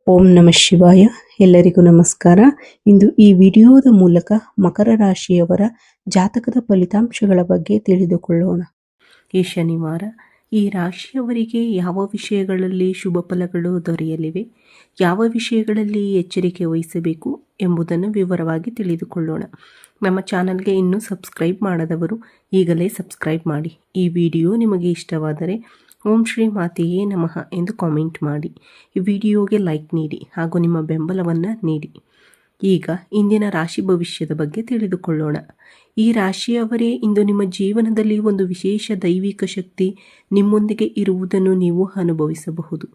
ಓಂ ನಮಃ ಶಿವಾಯ. ಎಲ್ಲರಿಗೂ ನಮಸ್ಕಾರ. ಇಂದು ಈ ವಿಡಿಯೋದ ಮೂಲಕ ಮಕರ ರಾಶಿಯವರ ಜಾತಕದ ಫಲಿತಾಂಶಗಳ ಬಗ್ಗೆ ತಿಳಿದುಕೊಳ್ಳೋಣ. ಈ ಶನಿವಾರ ಈ ರಾಶಿಯವರಿಗೆ ಯಾವ ವಿಷಯಗಳಲ್ಲಿ ಶುಭ ಫಲಗಳು ದೊರೆಯಲಿವೆ, ಯಾವ ವಿಷಯಗಳಲ್ಲಿ ಎಚ್ಚರಿಕೆ ವಹಿಸಬೇಕು ಎಂಬುದನ್ನು ವಿವರವಾಗಿ ತಿಳಿದುಕೊಳ್ಳೋಣ. ನಮ್ಮ ಚಾನಲ್ಗೆ ಇನ್ನೂ ಸಬ್ಸ್ಕ್ರೈಬ್ ಮಾಡದವರು ಈಗಲೇ ಸಬ್ಸ್ಕ್ರೈಬ್ ಮಾಡಿ. ಈ ವಿಡಿಯೋ ನಿಮಗೆ ಇಷ್ಟವಾದರೆ ಓಂ ಶ್ರೀ ಮಾತೆಯೇ ನಮಃ ಎಂದು ಕಾಮೆಂಟ್ ಮಾಡಿ. ಈ ವಿಡಿಯೋಗೆ ಲೈಕ್ ನೀಡಿ ಹಾಗೂ ನಿಮ್ಮ ಬೆಂಬಲವನ್ನು ನೀಡಿ. ಈಗ ಇಂದಿನ ರಾಶಿ ಭವಿಷ್ಯದ ಬಗ್ಗೆ ತಿಳಿದುಕೊಳ್ಳೋಣ. ಈ ರಾಶಿಯವರೇ, ಇಂದು ನಿಮ್ಮ ಜೀವನದಲ್ಲಿ ಒಂದು ವಿಶೇಷ ದೈವಿಕ ಶಕ್ತಿ ನಿಮ್ಮೊಂದಿಗೆ ಇರುವುದನ್ನು ನೀವು ಅನುಭವಿಸಬಹುದು.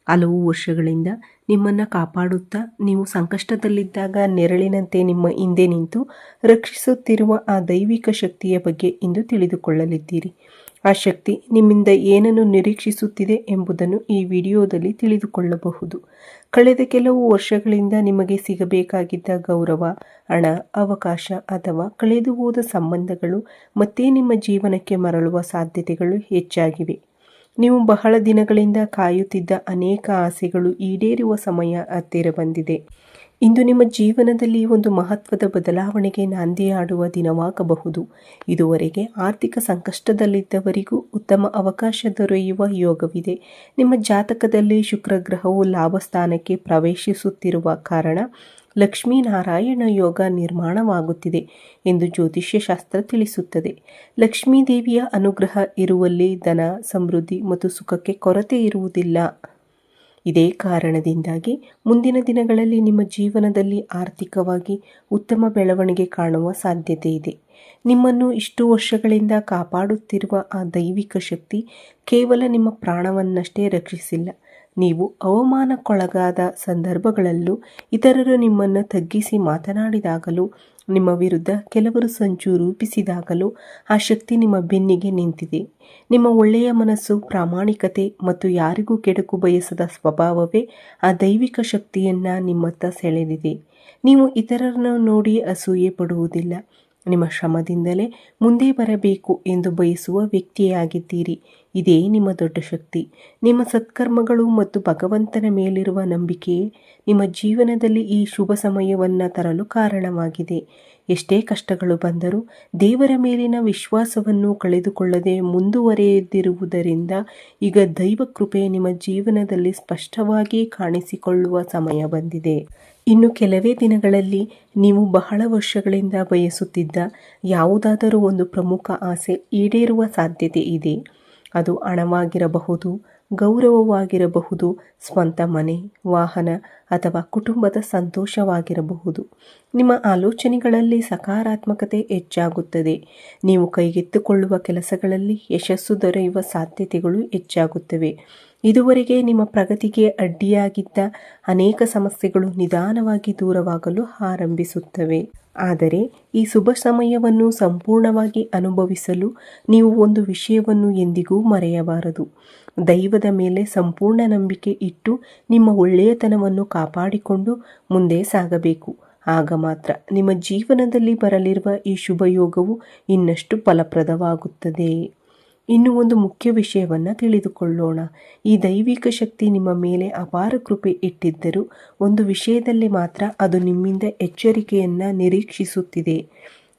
ಹಲವು ವರ್ಷಗಳಿಂದ ನಿಮ್ಮನ್ನು ಕಾಪಾಡುತ್ತಾ ನೀವು ಸಂಕಷ್ಟದಲ್ಲಿದ್ದಾಗ ನೆರಳಿನಂತೆ ನಿಮ್ಮ ಹಿಂದೆ ನಿಂತು ರಕ್ಷಿಸುತ್ತಿರುವ ಆ ದೈವಿಕ ಶಕ್ತಿಯ ಬಗ್ಗೆ ಇಂದು ತಿಳಿದುಕೊಳ್ಳಲಿದ್ದೀರಿ. ಆ ಶಕ್ತಿ ನಿಮ್ಮಿಂದ ಏನನ್ನು ನಿರೀಕ್ಷಿಸುತ್ತಿದೆ ಎಂಬುದನ್ನು ಈ ವಿಡಿಯೋದಲ್ಲಿ ತಿಳಿದುಕೊಳ್ಳಬಹುದು. ಕಳೆದ ಕೆಲವು ವರ್ಷಗಳಿಂದ ನಿಮಗೆ ಸಿಗಬೇಕಾಗಿದ್ದ ಗೌರವ, ಹಣ, ಅವಕಾಶ ಅಥವಾ ಕಳೆದು ಹೋದ ಸಂಬಂಧಗಳು ಮತ್ತೆ ನಿಮ್ಮ ಜೀವನಕ್ಕೆ ಮರಳುವ ಸಾಧ್ಯತೆಗಳು ಹೆಚ್ಚಾಗಿವೆ. ನೀವು ಬಹಳ ದಿನಗಳಿಂದ ಕಾಯುತ್ತಿದ್ದ ಅನೇಕ ಆಸೆಗಳು ಈಡೇರುವ ಸಮಯ ಹತ್ತಿರ ಬಂದಿದೆ. ಇಂದು ನಿಮ್ಮ ಜೀವನದಲ್ಲಿ ಒಂದು ಮಹತ್ವದ ಬದಲಾವಣೆಗೆ ನಾಂದಿಯಾಡುವ ದಿನವಾಗಬಹುದು. ಇದುವರೆಗೆ ಆರ್ಥಿಕ ಸಂಕಷ್ಟದಲ್ಲಿದ್ದವರಿಗೂ ಉತ್ತಮ ಅವಕಾಶ ದೊರೆಯುವ ಯೋಗವಿದೆ. ನಿಮ್ಮ ಜಾತಕದಲ್ಲಿ ಶುಕ್ರ ಗ್ರಹವು ಲಾಭ ಸ್ಥಾನಕ್ಕೆ ಪ್ರವೇಶಿಸುತ್ತಿರುವ ಕಾರಣ ಲಕ್ಷ್ಮೀನಾರಾಯಣ ಯೋಗ ನಿರ್ಮಾಣವಾಗುತ್ತಿದೆ ಎಂದು ಜ್ಯೋತಿಷ್ಯ ಶಾಸ್ತ್ರ ತಿಳಿಸುತ್ತದೆ. ಲಕ್ಷ್ಮೀ ದೇವಿಯ ಅನುಗ್ರಹ ಇರುವಲ್ಲಿ ಧನ, ಸಮೃದ್ಧಿ ಮತ್ತು ಸುಖಕ್ಕೆ ಕೊರತೆ ಇರುವುದಿಲ್ಲ. ಇದೇ ಕಾರಣದಿಂದಾಗಿ ಮುಂದಿನ ದಿನಗಳಲ್ಲಿ ನಿಮ್ಮ ಜೀವನದಲ್ಲಿ ಆರ್ಥಿಕವಾಗಿ ಉತ್ತಮ ಬೆಳವಣಿಗೆ ಕಾಣುವ ಸಾಧ್ಯತೆ ಇದೆ. ನಿಮ್ಮನ್ನು ಇಷ್ಟು ವರ್ಷಗಳಿಂದ ಕಾಪಾಡುತ್ತಿರುವ ಆ ದೈವಿಕ ಶಕ್ತಿ ಕೇವಲ ನಿಮ್ಮ ಪ್ರಾಣವನ್ನಷ್ಟೇ ರಕ್ಷಿಸಿಲ್ಲ. ನೀವು ಅವಮಾನಕ್ಕೊಳಗಾದ ಸಂದರ್ಭಗಳಲ್ಲೂ, ಇತರರು ನಿಮ್ಮನ್ನು ತಗ್ಗಿಸಿ ಮಾತನಾಡಿದಾಗಲೂ, ನಿಮ್ಮ ವಿರುದ್ಧ ಕೆಲವರು ಸಂಚು ರೂಪಿಸಿದಾಗಲೂ ಆ ಶಕ್ತಿ ನಿಮ್ಮ ಬೆನ್ನಿಗೆ ನಿಂತಿದೆ. ನಿಮ್ಮ ಒಳ್ಳೆಯ ಮನಸ್ಸು, ಪ್ರಾಮಾಣಿಕತೆ ಮತ್ತು ಯಾರಿಗೂ ಕೆಡುಕು ಬಯಸದ ಸ್ವಭಾವವೇ ಆ ದೈವಿಕ ಶಕ್ತಿಯನ್ನು ನಿಮ್ಮತ್ತ ಸೆಳೆದಿದೆ. ನೀವು ಇತರರನ್ನು ನೋಡಿ ಅಸೂಯೆ ಪಡುವುದಿಲ್ಲ. ನಿಮ್ಮ ಶ್ರಮದಿಂದಲೇ ಮುಂದೆ ಬರಬೇಕು ಎಂದು ಬಯಸುವ ವ್ಯಕ್ತಿಯಾಗಿದ್ದೀರಿ. ಇದೇ ನಿಮ್ಮ ದೊಡ್ಡ ಶಕ್ತಿ. ನಿಮ್ಮ ಸತ್ಕರ್ಮಗಳು ಮತ್ತು ಭಗವಂತನ ಮೇಲಿರುವ ನಂಬಿಕೆಯೇ ನಿಮ್ಮ ಜೀವನದಲ್ಲಿ ಈ ಶುಭ ಸಮಯವನ್ನು ತರಲು ಕಾರಣವಾಗಿದೆ. ಎಷ್ಟೇ ಕಷ್ಟಗಳು ಬಂದರೂ ದೇವರ ಮೇಲಿನ ವಿಶ್ವಾಸವನ್ನು ಕಳೆದುಕೊಳ್ಳದೆ ಮುಂದುವರೆದಿರುವುದರಿಂದ ಈಗ ದೈವ ಕೃಪೆ ನಿಮ್ಮ ಜೀವನದಲ್ಲಿ ಸ್ಪಷ್ಟವಾಗಿ ಕಾಣಿಸಿಕೊಳ್ಳುವ ಸಮಯ ಬಂದಿದೆ. ಇನ್ನು ಕೆಲವೇ ದಿನಗಳಲ್ಲಿ ನೀವು ಬಹಳ ವರ್ಷಗಳಿಂದ ಬಯಸುತ್ತಿದ್ದ ಯಾವುದಾದರೂ ಒಂದು ಪ್ರಮುಖ ಆಸೆ ಈಡೇರುವ ಸಾಧ್ಯತೆ ಇದೆ. ಅದು ಹಣವಾಗಿರಬಹುದು, ಗೌರವವಾಗಿರಬಹುದು, ಸ್ವಂತ ಮನೆ, ವಾಹನ ಅಥವಾ ಕುಟುಂಬದ ಸಂತೋಷವಾಗಿರಬಹುದು. ನಿಮ್ಮ ಆಲೋಚನೆಗಳಲ್ಲಿ ಸಕಾರಾತ್ಮಕತೆ ಹೆಚ್ಚಾಗುತ್ತದೆ. ನೀವು ಕೈಗೆತ್ತಿಕೊಳ್ಳುವ ಕೆಲಸಗಳಲ್ಲಿ ಯಶಸ್ಸು ದೊರೆಯುವ ಸಾಧ್ಯತೆಗಳು ಹೆಚ್ಚಾಗುತ್ತವೆ. ಇದುವರೆಗೆ ನಿಮ್ಮ ಪ್ರಗತಿಗೆ ಅಡ್ಡಿಯಾಗಿದ್ದ ಅನೇಕ ಸಮಸ್ಯೆಗಳು ನಿಧಾನವಾಗಿ ದೂರವಾಗಲು ಆರಂಭಿಸುತ್ತವೆ. ಆದರೆ ಈ ಶುಭ ಸಮಯವನ್ನು ಸಂಪೂರ್ಣವಾಗಿ ಅನುಭವಿಸಲು ನೀವು ಒಂದು ವಿಷಯವನ್ನು ಎಂದಿಗೂ ಮರೆಯಬಾರದು. ದೈವದ ಮೇಲೆ ಸಂಪೂರ್ಣ ನಂಬಿಕೆ ಇಟ್ಟು ನಿಮ್ಮ ಒಳ್ಳೆಯತನವನ್ನು ಕಾಪಾಡಿಕೊಂಡು ಮುಂದೆ ಸಾಗಬೇಕು. ಆಗ ಮಾತ್ರ ನಿಮ್ಮ ಜೀವನದಲ್ಲಿ ಬರಲಿರುವ ಈ ಶುಭ ಯೋಗವು ಇನ್ನಷ್ಟು ಫಲಪ್ರದವಾಗುತ್ತದೆ. ಇನ್ನು ಒಂದು ಮುಖ್ಯ ವಿಷಯವನ್ನು ತಿಳಿದುಕೊಳ್ಳೋಣ. ಈ ದೈವಿಕ ಶಕ್ತಿ ನಿಮ್ಮ ಮೇಲೆ ಅಪಾರ ಕೃಪೆ ಇಟ್ಟಿದ್ದರೂ ಒಂದು ವಿಷಯದಲ್ಲಿ ಮಾತ್ರ ಅದು ನಿಮ್ಮಿಂದ ಎಚ್ಚರಿಕೆಯನ್ನು ನಿರೀಕ್ಷಿಸುತ್ತಿದೆ.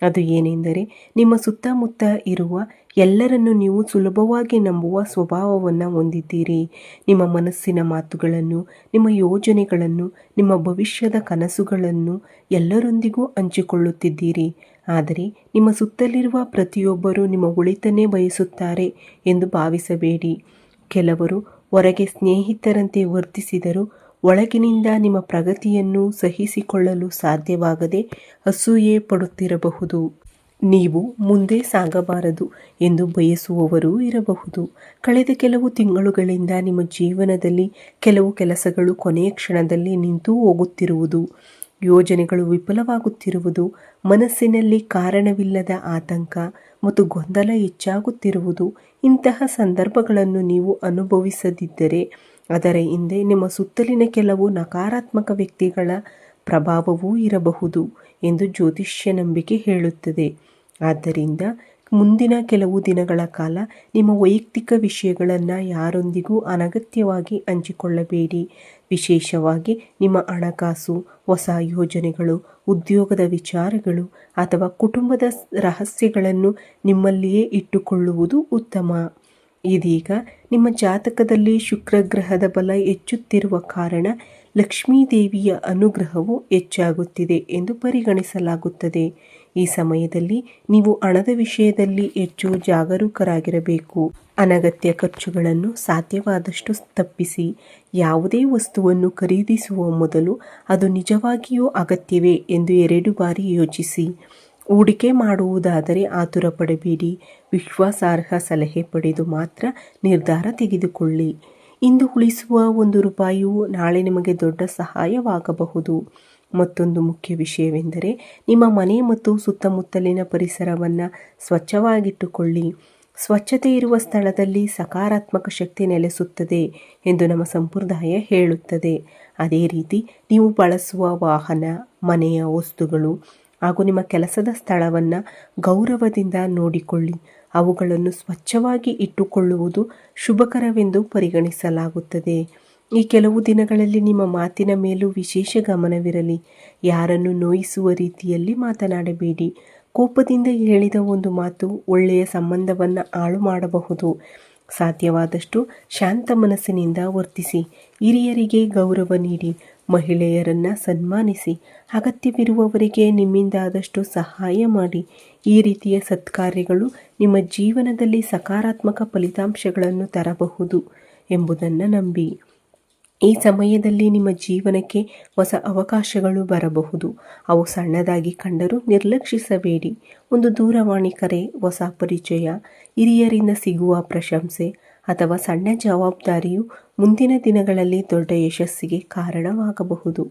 ಅದು ಏನೆಂದರೆ, ನಿಮ್ಮ ಸುತ್ತಮುತ್ತ ಇರುವ ಎಲ್ಲರನ್ನು ನೀವು ಸುಲಭವಾಗಿ ನಂಬುವ ಸ್ವಭಾವವನ್ನು ಹೊಂದಿದ್ದೀರಿ. ನಿಮ್ಮ ಮನಸ್ಸಿನ ಮಾತುಗಳನ್ನು, ನಿಮ್ಮ ಯೋಜನೆಗಳನ್ನು, ನಿಮ್ಮ ಭವಿಷ್ಯದ ಕನಸುಗಳನ್ನು ಎಲ್ಲರೊಂದಿಗೂ ಹಂಚಿಕೊಳ್ಳುತ್ತಿದ್ದೀರಿ. ಆದರೆ ನಿಮ್ಮ ಸುತ್ತಲಿರುವ ಪ್ರತಿಯೊಬ್ಬರೂ ನಿಮ್ಮ ಒಳಿತನ್ನೇ ಬಯಸುತ್ತಾರೆ ಎಂದು ಭಾವಿಸಬೇಡಿ. ಕೆಲವರು ಹೊರಗೆ ಸ್ನೇಹಿತರಂತೆ ವರ್ತಿಸಿದರೂ ಒಳಗಿನಿಂದ ನಿಮ್ಮ ಪ್ರಗತಿಯನ್ನು ಸಹಿಸಿಕೊಳ್ಳಲು ಸಾಧ್ಯವಾಗದೆ ಅಸೂಯೆ ಪಡುತ್ತಿರಬಹುದು. ನೀವು ಮುಂದೆ ಸಾಗಬಾರದು ಎಂದು ಬಯಸುವವರೂ ಇರಬಹುದು. ಕಳೆದ ಕೆಲವು ತಿಂಗಳುಗಳಿಂದ ನಿಮ್ಮ ಜೀವನದಲ್ಲಿ ಕೆಲವು ಕೆಲಸಗಳು ಕೊನೆಯ ಕ್ಷಣದಲ್ಲಿ ನಿಂತು ಹೋಗುತ್ತಿರುವುದು, ಯೋಜನೆಗಳು ವಿಫಲವಾಗುತ್ತಿರುವುದು, ಮನಸ್ಸಿನಲ್ಲಿ ಕಾರಣವಿಲ್ಲದ ಆತಂಕ ಮತ್ತು ಗೊಂದಲ ಹೆಚ್ಚಾಗುತ್ತಿರುವುದು, ಇಂತಹ ಸಂದರ್ಭಗಳನ್ನು ನೀವು ಅನುಭವಿಸದಿದ್ದರೆ ಅದರ ಹಿಂದೆ ನಿಮ್ಮ ಸುತ್ತಲಿನ ಕೆಲವು ನಕಾರಾತ್ಮಕ ವ್ಯಕ್ತಿಗಳ ಪ್ರಭಾವವೂ ಇರಬಹುದು ಎಂದು ಜ್ಯೋತಿಷ್ಯ ನಂಬಿಕೆ ಹೇಳುತ್ತದೆ. ಆದ್ದರಿಂದ ಮುಂದಿನ ಕೆಲವು ದಿನಗಳ ಕಾಲ ನಿಮ್ಮ ವೈಯಕ್ತಿಕ ವಿಷಯಗಳನ್ನು ಯಾರೊಂದಿಗೂ ಅನಗತ್ಯವಾಗಿ ಹಂಚಿಕೊಳ್ಳಬೇಡಿ. ವಿಶೇಷವಾಗಿ ನಿಮ್ಮ ಹಣಕಾಸು, ಹೊಸ ಯೋಜನೆಗಳು, ಉದ್ಯೋಗದ ವಿಚಾರಗಳು ಅಥವಾ ಕುಟುಂಬದ ರಹಸ್ಯಗಳನ್ನು ನಿಮ್ಮಲ್ಲಿಯೇ ಇಟ್ಟುಕೊಳ್ಳುವುದು ಉತ್ತಮ. ಇದೀಗ ನಿಮ್ಮ ಜಾತಕದಲ್ಲಿ ಶುಕ್ರ ಗ್ರಹದ ಬಲ ಹೆಚ್ಚುತ್ತಿರುವ ಕಾರಣ ಲಕ್ಷ್ಮೀದೇವಿಯ ಅನುಗ್ರಹವು ಹೆಚ್ಚಾಗುತ್ತಿದೆ ಎಂದು ಪರಿಗಣಿಸಲಾಗುತ್ತದೆ. ಈ ಸಮಯದಲ್ಲಿ ನೀವು ಹಣದ ವಿಷಯದಲ್ಲಿ ಹೆಚ್ಚು ಜಾಗರೂಕರಾಗಿರಬೇಕು. ಅನಗತ್ಯ ಖರ್ಚುಗಳನ್ನು ಸಾಧ್ಯವಾದಷ್ಟು ತಪ್ಪಿಸಿ. ಯಾವುದೇ ವಸ್ತುವನ್ನು ಖರೀದಿಸುವ ಮೊದಲು ಅದು ನಿಜವಾಗಿಯೂ ಅಗತ್ಯವೇ ಎಂದು 2 ಬಾರಿ ಯೋಚಿಸಿ. ಹೂಡಿಕೆ ಮಾಡುವುದಾದರೆ ಆತುರ ಪಡಬೇಡಿ. ವಿಶ್ವಾಸಾರ್ಹ ಸಲಹೆ ಪಡೆದು ಮಾತ್ರ ನಿರ್ಧಾರ ತೆಗೆದುಕೊಳ್ಳಿ. ಇಂದು ಉಳಿಸುವ 1 ರೂಪಾಯಿಯು ನಾಳೆ ನಿಮಗೆ ದೊಡ್ಡ ಸಹಾಯವಾಗಬಹುದು. ಮತ್ತೊಂದು ಮುಖ್ಯ ವಿಷಯವೆಂದರೆ ನಿಮ್ಮ ಮನೆ ಮತ್ತು ಸುತ್ತಮುತ್ತಲಿನ ಪರಿಸರವನ್ನು ಸ್ವಚ್ಛವಾಗಿಟ್ಟುಕೊಳ್ಳಿ. ಸ್ವಚ್ಛತೆ ಇರುವ ಸ್ಥಳದಲ್ಲಿ ಸಕಾರಾತ್ಮಕ ಶಕ್ತಿ ನೆಲೆಸುತ್ತದೆ ಎಂದು ನಮ್ಮ ಸಂಪ್ರದಾಯ ಹೇಳುತ್ತದೆ. ಅದೇ ರೀತಿ ನೀವು ಬಳಸುವ ವಾಹನ, ಮನೆಯ ವಸ್ತುಗಳು ಹಾಗೂ ನಿಮ್ಮ ಕೆಲಸದ ಸ್ಥಳವನ್ನು ಗೌರವದಿಂದ ನೋಡಿಕೊಳ್ಳಿ. ಅವುಗಳನ್ನು ಸ್ವಚ್ಛವಾಗಿ ಇಟ್ಟುಕೊಳ್ಳುವುದು ಶುಭಕರವೆಂದು ಪರಿಗಣಿಸಲಾಗುತ್ತದೆ. ಈ ಕೆಲವು ದಿನಗಳಲ್ಲಿ ನಿಮ್ಮ ಮಾತಿನ ಮೇಲೂ ವಿಶೇಷ ಗಮನವಿರಲಿ. ಯಾರನ್ನು ನೋಯಿಸುವ ರೀತಿಯಲ್ಲಿ ಮಾತನಾಡಬೇಡಿ. ಕೋಪದಿಂದ ಹೇಳಿದ ಒಂದು ಮಾತು ಒಳ್ಳೆಯ ಸಂಬಂಧವನ್ನು ಹಾಳು ಮಾಡಬಹುದು. ಸಾಧ್ಯವಾದಷ್ಟು ಶಾಂತ ಮನಸ್ಸಿನಿಂದ ವರ್ತಿಸಿ. ಹಿರಿಯರಿಗೆ ಗೌರವ ನೀಡಿ. ಮಹಿಳೆಯರನ್ನು ಸನ್ಮಾನಿಸಿ. ಅಗತ್ಯವಿರುವವರಿಗೆ ನಿಮ್ಮಿಂದಾದಷ್ಟು ಸಹಾಯ ಮಾಡಿ. ಈ ರೀತಿಯ ಸತ್ಕಾರ್ಯಗಳು ನಿಮ್ಮ ಜೀವನದಲ್ಲಿ ಸಕಾರಾತ್ಮಕ ಫಲಿತಾಂಶಗಳನ್ನು ತರಬಹುದು ಎಂಬುದನ್ನು ನಂಬಿ. ಈ ಸಮಯದಲ್ಲಿ ನಿಮ್ಮ ಜೀವನಕ್ಕೆ ಹೊಸ ಅವಕಾಶಗಳು ಬರಬಹುದು. ಅವು ಸಣ್ಣದಾಗಿ ಕಂಡರೂ ನಿರ್ಲಕ್ಷಿಸಬೇಡಿ. ಒಂದು ದೂರವಾಣಿ ಕರೆ, ಹೊಸ ಪರಿಚಯ, ಹಿರಿಯರಿಂದ ಸಿಗುವ ಪ್ರಶಂಸೆ ಅಥವಾ ಸಣ್ಣ ಜವಾಬ್ದಾರಿಯು ಮುಂದಿನ ದಿನಗಳಲ್ಲಿ ದೊಡ್ಡ ಯಶಸ್ಸಿಗೆ ಕಾರಣವಾಗಬಹುದು.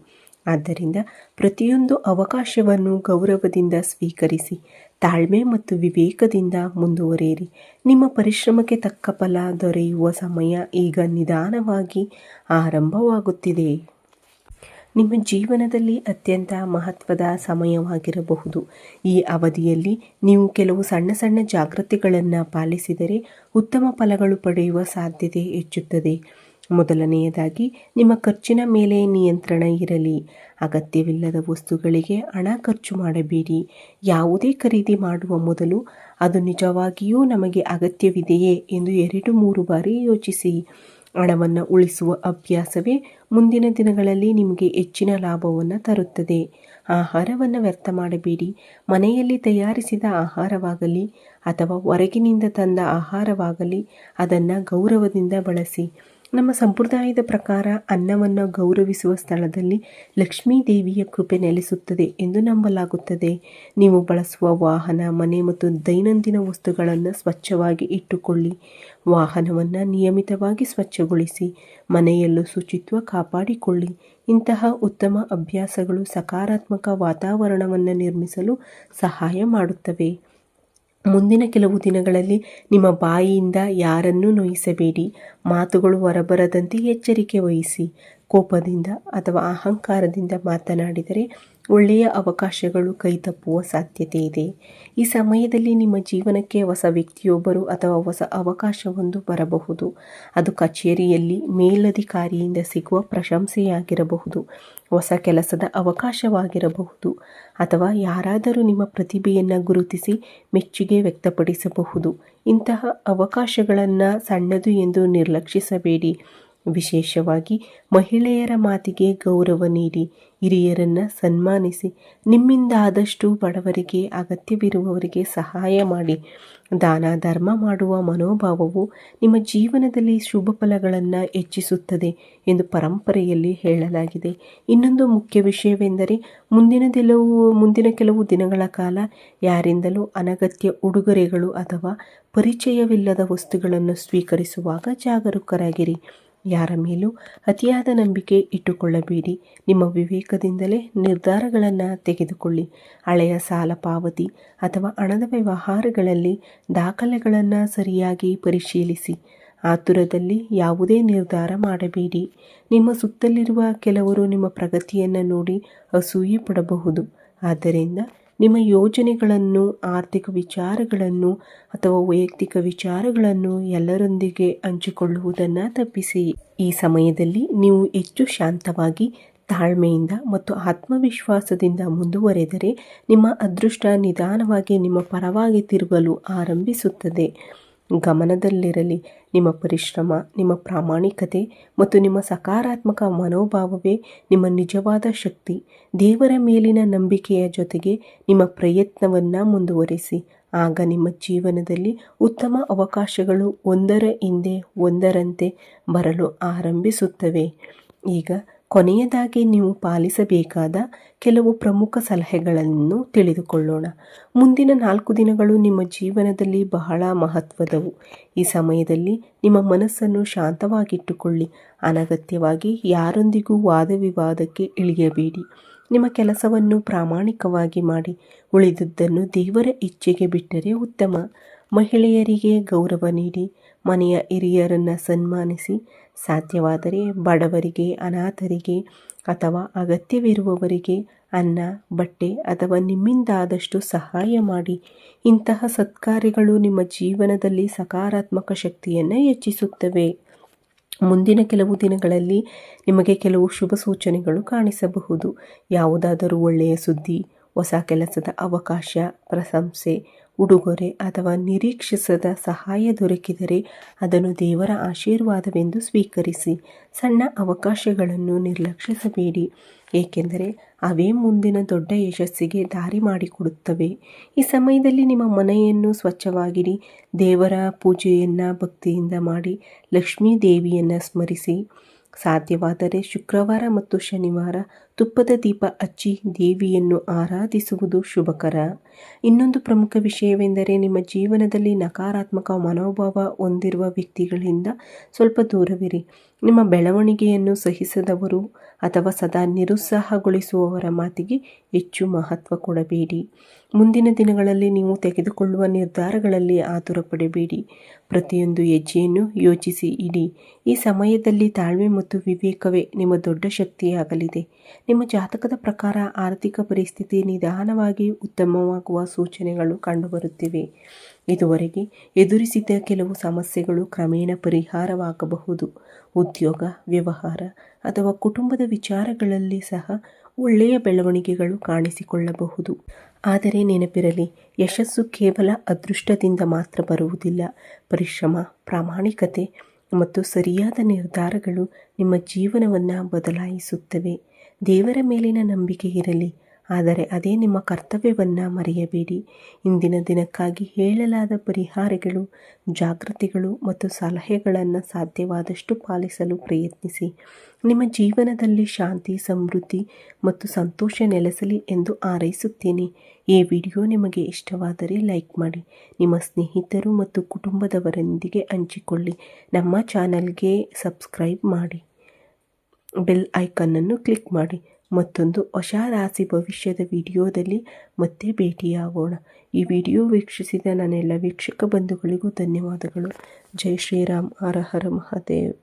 ಆದ್ದರಿಂದ ಪ್ರತಿಯೊಂದು ಅವಕಾಶವನ್ನು ಗೌರವದಿಂದ ಸ್ವೀಕರಿಸಿ. ತಾಳ್ಮೆ ಮತ್ತು ವಿವೇಕದಿಂದ ಮುಂದುವರಿಯಿರಿ. ನಿಮ್ಮ ಪರಿಶ್ರಮಕ್ಕೆ ತಕ್ಕ ಫಲ ದೊರೆಯುವ ಸಮಯ ಈಗ ನಿಧಾನವಾಗಿ ಆರಂಭವಾಗುತ್ತಿದೆ. ನಿಮ್ಮ ಜೀವನದಲ್ಲಿ ಅತ್ಯಂತ ಮಹತ್ವದ ಸಮಯವಾಗಿರಬಹುದು. ಈ ಅವಧಿಯಲ್ಲಿ ನೀವು ಕೆಲವು ಸಣ್ಣ ಸಣ್ಣ ಜಾಗೃತಿಗಳನ್ನು ಪಾಲಿಸಿದರೆ ಉತ್ತಮ ಫಲಗಳು ಪಡೆಯುವ ಸಾಧ್ಯತೆ ಹೆಚ್ಚುತ್ತದೆ. ಮೊದಲನೆಯದಾಗಿ ನಿಮ್ಮ ಖರ್ಚಿನ ಮೇಲೆ ನಿಯಂತ್ರಣ ಇರಲಿ. ಅಗತ್ಯವಿಲ್ಲದ ವಸ್ತುಗಳಿಗೆ ಹಣ ಖರ್ಚು ಮಾಡಬೇಡಿ. ಯಾವುದೇ ಖರೀದಿ ಮಾಡುವ ಮೊದಲು ಅದು ನಿಜವಾಗಿಯೂ ನಮಗೆ ಅಗತ್ಯವಿದೆಯೇ ಎಂದು 2-3 ಬಾರಿ ಯೋಚಿಸಿ. ಹಣವನ್ನು ಉಳಿಸುವ ಅಭ್ಯಾಸವೇ ಮುಂದಿನ ದಿನಗಳಲ್ಲಿ ನಿಮಗೆ ಹೆಚ್ಚಿನ ಲಾಭವನ್ನು ತರುತ್ತದೆ. ಆಹಾರವನ್ನು ವ್ಯರ್ಥ ಮಾಡಬೇಡಿ. ಮನೆಯಲ್ಲಿ ತಯಾರಿಸಿದ ಆಹಾರವಾಗಲಿ ಅಥವಾ ಹೊರಗಿನಿಂದ ತಂದ ಆಹಾರವಾಗಲಿ ಅದನ್ನು ಗೌರವದಿಂದ ಬಳಸಿ. ನಮ್ಮ ಸಂಪ್ರದಾಯದ ಪ್ರಕಾರ ಅನ್ನವನ್ನು ಗೌರವಿಸುವ ಸ್ಥಳದಲ್ಲಿ ಲಕ್ಷ್ಮೀ ದೇವಿಯ ಕೃಪೆ ನೆಲೆಸುತ್ತದೆ ಎಂದು ನಂಬಲಾಗುತ್ತದೆ. ನೀವು ಬಳಸುವ ವಾಹನ, ಮನೆ ಮತ್ತು ದೈನಂದಿನ ವಸ್ತುಗಳನ್ನು ಸ್ವಚ್ಛವಾಗಿ ಇಟ್ಟುಕೊಳ್ಳಿ. ವಾಹನವನ್ನು ನಿಯಮಿತವಾಗಿ ಸ್ವಚ್ಛಗೊಳಿಸಿ. ಮನೆಯಲ್ಲೂ ಶುಚಿತ್ವ ಕಾಪಾಡಿಕೊಳ್ಳಿ. ಇಂತಹ ಉತ್ತಮ ಅಭ್ಯಾಸಗಳು ಸಕಾರಾತ್ಮಕ ವಾತಾವರಣವನ್ನು ನಿರ್ಮಿಸಲು ಸಹಾಯ ಮಾಡುತ್ತವೆ. ಮುಂದಿನ ಕೆಲವು ದಿನಗಳಲ್ಲಿ ನಿಮ್ಮ ಬಾಯಿಯಿಂದ ಯಾರನ್ನೂ ನೋಯಿಸಬೇಡಿ. ಮಾತುಗಳು ಹೊರಬರದಂತೆ ಎಚ್ಚರಿಕೆ ವಹಿಸಿ. ಕೋಪದಿಂದ ಅಥವಾ ಅಹಂಕಾರದಿಂದ ಮಾತನಾಡಿದರೆ ಒಳ್ಳೆಯ ಅವಕಾಶಗಳು ಕೈತಪ್ಪುವ ಸಾಧ್ಯತೆ ಇದೆ. ಈ ಸಮಯದಲ್ಲಿ ನಿಮ್ಮ ಜೀವನಕ್ಕೆ ಹೊಸ ವ್ಯಕ್ತಿಯೊಬ್ಬರು ಅಥವಾ ಹೊಸ ಅವಕಾಶವೊಂದು ಬರಬಹುದು. ಅದು ಕಚೇರಿಯಲ್ಲಿ ಮೇಲಧಿಕಾರಿಯಿಂದ ಸಿಗುವ ಪ್ರಶಂಸೆಯಾಗಿರಬಹುದು, ಹೊಸ ಕೆಲಸದ ಅವಕಾಶವಾಗಿರಬಹುದು ಅಥವಾ ಯಾರಾದರೂ ನಿಮ್ಮ ಪ್ರತಿಭೆಯನ್ನು ಗುರುತಿಸಿ ಮೆಚ್ಚುಗೆ ವ್ಯಕ್ತಪಡಿಸಬಹುದು. ಇಂತಹ ಅವಕಾಶಗಳನ್ನು ಸಣ್ಣದು ಎಂದು ನಿರ್ಲಕ್ಷಿಸಬೇಡಿ. ವಿಶೇಷವಾಗಿ ಮಹಿಳೆಯರ ಮಾತಿಗೆ ಗೌರವ ನೀಡಿ. ಹಿರಿಯರನ್ನು ಸನ್ಮಾನಿಸಿ. ನಿಮ್ಮಿಂದ ಆದಷ್ಟು ಬಡವರಿಗೆ, ಅಗತ್ಯವಿರುವವರಿಗೆ ಸಹಾಯ ಮಾಡಿ. ದಾನ ಧರ್ಮ ಮಾಡುವ ಮನೋಭಾವವು ನಿಮ್ಮ ಜೀವನದಲ್ಲಿ ಶುಭ ಫಲಗಳನ್ನು ಹೆಚ್ಚಿಸುತ್ತದೆ ಎಂದು ಪರಂಪರೆಯಲ್ಲಿ ಹೇಳಲಾಗಿದೆ. ಇನ್ನೊಂದು ಮುಖ್ಯ ವಿಷಯವೆಂದರೆ ಮುಂದಿನ ಕೆಲವು ದಿನಗಳ ಕಾಲ ಯಾರಿಂದಲೂ ಅನಗತ್ಯ ಉಡುಗೊರೆಗಳು ಅಥವಾ ಪರಿಚಯವಿಲ್ಲದ ವಸ್ತುಗಳನ್ನು ಸ್ವೀಕರಿಸುವಾಗ ಜಾಗರೂಕರಾಗಿರಿ. ಯಾರ ಮೇಲೂ ಅತಿಯಾದ ನಂಬಿಕೆ ಇಟ್ಟುಕೊಳ್ಳಬೇಡಿ. ನಿಮ್ಮ ವಿವೇಕದಿಂದಲೇ ನಿರ್ಧಾರಗಳನ್ನು ತೆಗೆದುಕೊಳ್ಳಿ. ಹಳೆಯ ಸಾಲ ಪಾವತಿ ಅಥವಾ ಹಣದ ವ್ಯವಹಾರಗಳಲ್ಲಿ ದಾಖಲೆಗಳನ್ನು ಸರಿಯಾಗಿ ಪರಿಶೀಲಿಸಿ. ಆತುರದಲ್ಲಿ ಯಾವುದೇ ನಿರ್ಧಾರ ಮಾಡಬೇಡಿ. ನಿಮ್ಮ ಸುತ್ತಲಿರುವ ಕೆಲವರು ನಿಮ್ಮ ಪ್ರಗತಿಯನ್ನು ನೋಡಿ ಅಸೂಯೆ ಪಡಬಹುದು. ಆದ್ದರಿಂದ ನಿಮ್ಮ ಯೋಜನೆಗಳನ್ನು, ಆರ್ಥಿಕ ವಿಚಾರಗಳನ್ನು ಅಥವಾ ವೈಯಕ್ತಿಕ ವಿಚಾರಗಳನ್ನು ಎಲ್ಲರೊಂದಿಗೆ ಹಂಚಿಕೊಳ್ಳುವುದನ್ನು ತಪ್ಪಿಸಿ. ಈ ಸಮಯದಲ್ಲಿ ನೀವು ಹೆಚ್ಚು ಶಾಂತವಾಗಿ, ತಾಳ್ಮೆಯಿಂದ ಮತ್ತು ಆತ್ಮವಿಶ್ವಾಸದಿಂದ ಮುಂದುವರೆದರೆ ನಿಮ್ಮ ಅದೃಷ್ಟ ನಿಧಾನವಾಗಿ ನಿಮ್ಮ ಪರವಾಗಿ ತಿರುಗಲು ಆರಂಭಿಸುತ್ತದೆ. ಗಮನದಲ್ಲಿರಲಿ, ನಿಮ್ಮ ಪರಿಶ್ರಮ, ನಿಮ್ಮ ಪ್ರಾಮಾಣಿಕತೆ ಮತ್ತು ನಿಮ್ಮ ಸಕಾರಾತ್ಮಕ ಮನೋಭಾವವೇ ನಿಮ್ಮ ನಿಜವಾದ ಶಕ್ತಿ. ದೇವರ ಮೇಲಿನ ನಂಬಿಕೆಯ ಜೊತೆಗೆ ನಿಮ್ಮ ಪ್ರಯತ್ನವನ್ನು ಮುಂದುವರಿಸಿ. ಆಗ ನಿಮ್ಮ ಜೀವನದಲ್ಲಿ ಉತ್ತಮ ಅವಕಾಶಗಳು ಒಂದರ ಹಿಂದೆ ಒಂದರಂತೆ ಬರಲು ಆರಂಭಿಸುತ್ತವೆ. ಈಗ ಕೊನೆಯದಾಗಿ ನೀವು ಪಾಲಿಸಬೇಕಾದ ಕೆಲವು ಪ್ರಮುಖ ಸಲಹೆಗಳನ್ನು ತಿಳಿದುಕೊಳ್ಳೋಣ. ಮುಂದಿನ 4 ದಿನಗಳು ನಿಮ್ಮ ಜೀವನದಲ್ಲಿ ಬಹಳ ಮಹತ್ವದವು. ಈ ಸಮಯದಲ್ಲಿ ನಿಮ್ಮ ಮನಸ್ಸನ್ನು ಶಾಂತವಾಗಿಟ್ಟುಕೊಳ್ಳಿ. ಅನಗತ್ಯವಾಗಿ ಯಾರೊಂದಿಗೂ ವಾದವಿವಾದಕ್ಕೆ ಇಳಿಯಬೇಡಿ. ನಿಮ್ಮ ಕೆಲಸವನ್ನು ಪ್ರಾಮಾಣಿಕವಾಗಿ ಮಾಡಿ. ಉಳಿದುದನ್ನು ದೇವರ ಇಚ್ಛೆಗೆ ಬಿಟ್ಟರೆ ಉತ್ತಮ. ಮಹಿಳೆಯರಿಗೆ ಗೌರವ ನೀಡಿ. ಮನೆಯ ಹಿರಿಯರನ್ನು ಸನ್ಮಾನಿಸಿ. ಸಾಧ್ಯವಾದರೆ ಬಡವರಿಗೆ, ಅನಾಥರಿಗೆ ಅಥವಾ ಅಗತ್ಯವಿರುವವರಿಗೆ ಅನ್ನ, ಬಟ್ಟೆ ಅಥವಾ ನಿಮ್ಮಿಂದಾದಷ್ಟು ಸಹಾಯ ಮಾಡಿ. ಇಂತಹ ಸತ್ಕಾರ್ಯಗಳು ನಿಮ್ಮ ಜೀವನದಲ್ಲಿ ಸಕಾರಾತ್ಮಕ ಶಕ್ತಿಯನ್ನು ಹೆಚ್ಚಿಸುತ್ತವೆ. ಮುಂದಿನ ಕೆಲವು ದಿನಗಳಲ್ಲಿ ನಿಮಗೆ ಕೆಲವು ಶುಭ ಸೂಚನೆಗಳು ಕಾಣಿಸಬಹುದು. ಯಾವುದಾದರೂ ಒಳ್ಳೆಯ ಸುದ್ದಿ, ಹೊಸ ಕೆಲಸದ ಅವಕಾಶ, ಪ್ರಶಂಸೆ, ಉಡುಗೊರೆ ಅಥವಾ ನಿರೀಕ್ಷಿಸದ ಸಹಾಯ ದೊರಕಿದರೆ ಅದನ್ನು ದೇವರ ಆಶೀರ್ವಾದವೆಂದು ಸ್ವೀಕರಿಸಿ. ಸಣ್ಣ ಅವಕಾಶಗಳನ್ನು ನಿರ್ಲಕ್ಷಿಸಬೇಡಿ, ಏಕೆಂದರೆ ಅವೇ ಮುಂದಿನ ದೊಡ್ಡ ಯಶಸ್ಸಿಗೆ ದಾರಿ ಮಾಡಿಕೊಡುತ್ತವೆ. ಈ ಸಮಯದಲ್ಲಿ ನಿಮ್ಮ ಮನೆಯನ್ನು ಸ್ವಚ್ಛವಾಗಿಡಿ. ದೇವರ ಪೂಜೆಯನ್ನು ಭಕ್ತಿಯಿಂದ ಮಾಡಿ. ಲಕ್ಷ್ಮೀ ದೇವಿಯನ್ನು ಸ್ಮರಿಸಿ. ಸಾಧ್ಯವಾದರೆ ಶುಕ್ರವಾರ ಮತ್ತು ಶನಿವಾರ ತುಪ್ಪದ ದೀಪ ಹಚ್ಚಿ ದೇವಿಯನ್ನು ಆರಾಧಿಸುವುದು ಶುಭಕರ. ಇನ್ನೊಂದು ಪ್ರಮುಖ ವಿಷಯವೆಂದರೆ ನಿಮ್ಮ ಜೀವನದಲ್ಲಿ ನಕಾರಾತ್ಮಕ ಮನೋಭಾವ ಹೊಂದಿರುವ ವ್ಯಕ್ತಿಗಳಿಂದ ಸ್ವಲ್ಪ ದೂರವಿರಿ. ನಿಮ್ಮ ಬೆಳವಣಿಗೆಯನ್ನು ಸಹಿಸದವರು ಅಥವಾ ಸದಾ ನಿರುತ್ಸಾಹಗೊಳಿಸುವವರ ಮಾತಿಗೆ ಹೆಚ್ಚು ಮಹತ್ವ ಕೊಡಬೇಡಿ. ಮುಂದಿನ ದಿನಗಳಲ್ಲಿ ನೀವು ತೆಗೆದುಕೊಳ್ಳುವ ನಿರ್ಧಾರಗಳಲ್ಲಿ ಆತುರ ಪಡಬೇಡಿ. ಪ್ರತಿಯೊಂದು ಹೆಜ್ಜೆಯನ್ನು ಯೋಚಿಸಿ ಇಡಿ. ಈ ಸಮಯದಲ್ಲಿ ತಾಳ್ಮೆ ಮತ್ತು ವಿವೇಕವೇ ನಿಮ್ಮ ದೊಡ್ಡ ಶಕ್ತಿಯಾಗಲಿದೆ. ನಿಮ್ಮ ಜಾತಕದ ಪ್ರಕಾರ ಆರ್ಥಿಕ ಪರಿಸ್ಥಿತಿ ನಿಧಾನವಾಗಿ ಉತ್ತಮವಾಗುವ ಸೂಚನೆಗಳು ಕಂಡುಬರುತ್ತಿವೆ. ಇದುವರೆಗೆ ಎದುರಿಸಿದ ಕೆಲವು ಸಮಸ್ಯೆಗಳು ಕ್ರಮೇಣ ಪರಿಹಾರವಾಗಬಹುದು. ಉದ್ಯೋಗ, ವ್ಯವಹಾರ ಅಥವಾ ಕುಟುಂಬದ ವಿಚಾರಗಳಲ್ಲಿ ಸಹ ಒಳ್ಳೆಯ ಬೆಳವಣಿಗೆಗಳು ಕಾಣಿಸಿಕೊಳ್ಳಬಹುದು. ಆದರೆ ನೆನಪಿರಲಿ, ಯಶಸ್ಸು ಕೇವಲ ಅದೃಷ್ಟದಿಂದ ಮಾತ್ರ ಬರುವುದಿಲ್ಲ. ಪರಿಶ್ರಮ, ಪ್ರಾಮಾಣಿಕತೆ ಮತ್ತು ಸರಿಯಾದ ನಿರ್ಧಾರಗಳು ನಿಮ್ಮ ಜೀವನವನ್ನು ಬದಲಾಯಿಸುತ್ತವೆ. ದೇವರ ಮೇಲಿನ ನಂಬಿಕೆ ಇರಲಿ, ಆದರೆ ಅದೇ ನಿಮ್ಮ ಕರ್ತವ್ಯವನ್ನು ಮರೆಯಬೇಡಿ. ಇಂದಿನ ದಿನಕ್ಕಾಗಿ ಹೇಳಲಾದ ಪರಿಹಾರಗಳು, ಜಾಗೃತಿಗಳು ಮತ್ತು ಸಲಹೆಗಳನ್ನು ಸಾಧ್ಯವಾದಷ್ಟು ಪಾಲಿಸಲು ಪ್ರಯತ್ನಿಸಿ. ನಿಮ್ಮ ಜೀವನದಲ್ಲಿ ಶಾಂತಿ, ಸಮೃದ್ಧಿ ಮತ್ತು ಸಂತೋಷ ನೆಲೆಸಲಿ ಎಂದು ಹಾರೈಸುತ್ತೇನೆ. ಈ ವಿಡಿಯೋ ನಿಮಗೆ ಇಷ್ಟವಾದರೆ ಲೈಕ್ ಮಾಡಿ. ನಿಮ್ಮ ಸ್ನೇಹಿತರು ಮತ್ತು ಕುಟುಂಬದವರೊಂದಿಗೆ ಹಂಚಿಕೊಳ್ಳಿ. ನಮ್ಮ ಚಾನಲ್ಗೆ ಸಬ್ಸ್ಕ್ರೈಬ್ ಮಾಡಿ. ಬೆಲ್ ಐಕಾನನ್ನು ಕ್ಲಿಕ್ ಮಾಡಿ. ಮತ್ತೊಂದು ಹೊಸ ರಾಶಿ ಭವಿಷ್ಯದ ವಿಡಿಯೋದಲ್ಲಿ ಮತ್ತೆ ಭೇಟಿಯಾಗೋಣ. ಈ ವಿಡಿಯೋ ವೀಕ್ಷಿಸಿದ ನನ್ನೆಲ್ಲ ವೀಕ್ಷಕ ಬಂಧುಗಳಿಗೂ ಧನ್ಯವಾದಗಳು. ಜೈ ಶ್ರೀರಾಮ್. ಹರ ಹರ ಮಹಾದೇವ್.